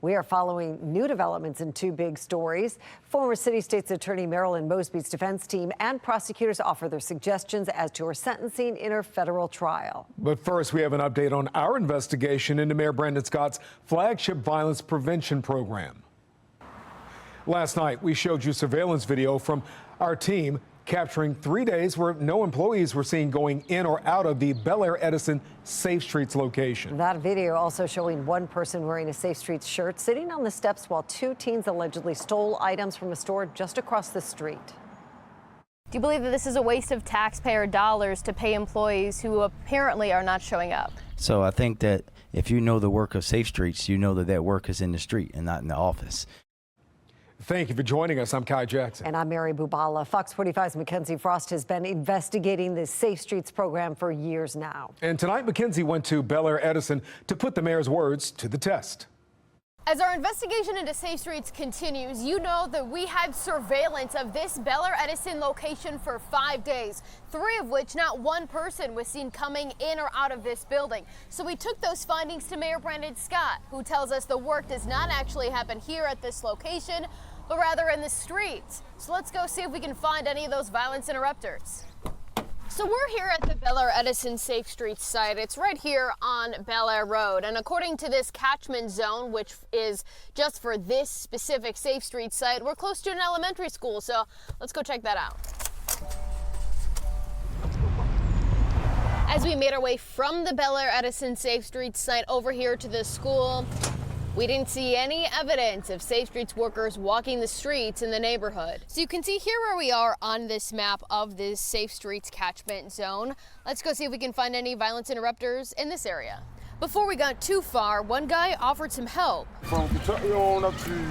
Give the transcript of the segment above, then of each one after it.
We are following new developments in two big stories. Former City State's Attorney Marilyn Mosby's defense team and prosecutors offer their suggestions as to her sentencing in her federal trial. But first, we have an update on our investigation into Mayor Brandon Scott's flagship violence prevention program. Last night, we showed you surveillance video from our team capturing 3 days where no employees were seen going in or out of the Belair Edison Safe Streets location. That video also showing one person wearing a Safe Streets shirt sitting on the steps while two teens allegedly stole items from a store just across the street. Do you believe that this is a waste of taxpayer dollars to pay employees who apparently are not showing up? So I think that if you know the work of Safe Streets, you know that that work is in the street and not in the office. Thank you for joining us. I'm Kai Jackson. And I'm Mary Bubala. Fox 45's Mackenzie Frost has been investigating the Safe Streets program for years now. And tonight, Mackenzie went to Belair Edison to put the mayor's words to the test. As our investigation into Safe Streets continues, you know that we had surveillance of this Belair Edison location for 5 days, 3 of which not one person was seen coming in or out of this building. So we took those findings to Mayor Brandon Scott, who tells us the work does not actually happen here at this location, but rather in the streets. So let's go see if we can find any of those violence interrupters. So we're here at the Belair Edison Safe Streets site. It's right here on Belair Road. And according to this catchment zone, which is just for this specific Safe Streets site, we're close to an elementary school. So let's go check that out. As we made our way from the Belair Edison Safe Streets site over here to the school, we didn't see any evidence of Safe Streets workers walking the streets in the neighborhood. So you can see here where we are on this map of this Safe Streets catchment zone. Let's go see if we can find any violence interrupters in this area. Before we got too far, one guy offered some help. From Kentucky on up to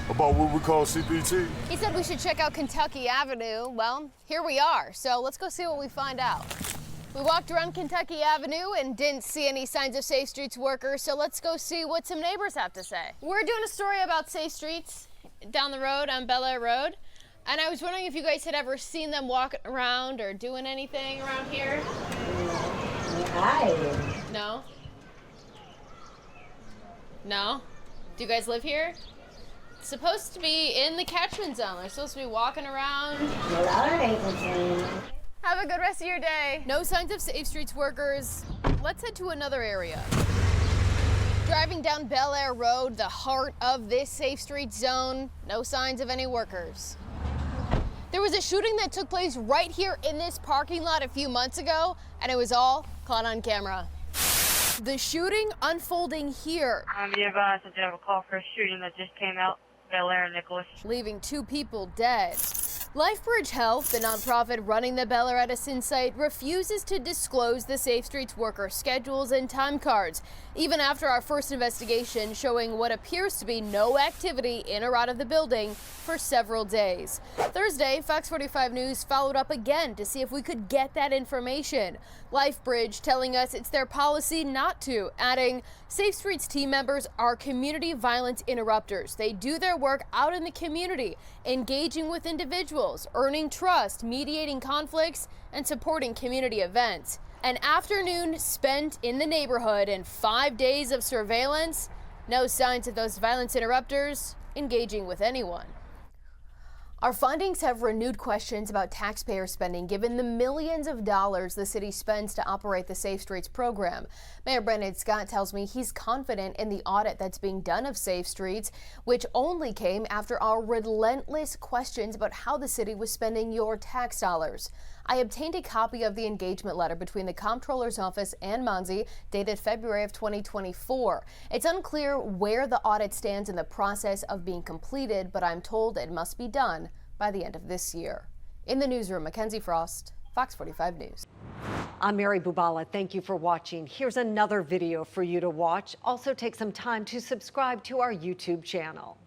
about what we call CPT. He said we should check out Kentucky Avenue. Well, here we are. So let's go see what we find out. We walked around Kentucky Avenue and didn't see any signs of Safe Streets workers, so let's go see what some neighbors have to say. We're doing a story about Safe Streets down the road on Belair Road, and I was wondering if you guys had ever seen them walking around or doing anything around here? No? No? Do you guys live here? It's supposed to be in the catchment zone. They're supposed to be walking around. Have a good rest of your day. No signs of Safe Streets workers. Let's head to another area. Driving down Belair Road, the heart of this Safe Streets zone, no signs of any workers. There was a shooting that took place right here in this parking lot a few months ago, and it was all caught on camera. The shooting unfolding here. I'm advised that you have a call for a shooting that just came out, Belair and Nicholas. Leaving 2 people dead. LifeBridge Health, the nonprofit running the Belair Edison site, refuses to disclose the Safe Streets worker schedules and time cards, even after our first investigation showing what appears to be no activity in or out of the building for several days. Thursday, Fox 45 News followed up again to see if we could get that information. LifeBridge telling us it's their policy not to, adding, Safe Streets team members are community violence interrupters. They do their work out in the community, engaging with individuals, earning trust, mediating conflicts, and supporting community events. An afternoon spent in the neighborhood and 5 days of surveillance, no signs of those violence interrupters engaging with anyone. Our findings have renewed questions about taxpayer spending given the millions of dollars the city spends to operate the Safe Streets program. Mayor Brandon Scott tells me he's confident in the audit that's being done of Safe Streets, which only came after our relentless questions about how the city was spending your tax dollars. I obtained a copy of the engagement letter between the Comptroller's Office and Monzi dated February of 2024. It's unclear where the audit stands in the process of being completed, but I'm told it must be done by the end of this year. In the newsroom, Mackenzie Frost, Fox 45 News. I'm Mary Bubala. Thank you for watching. Here's another video for you to watch. Also take some time to subscribe to our YouTube channel.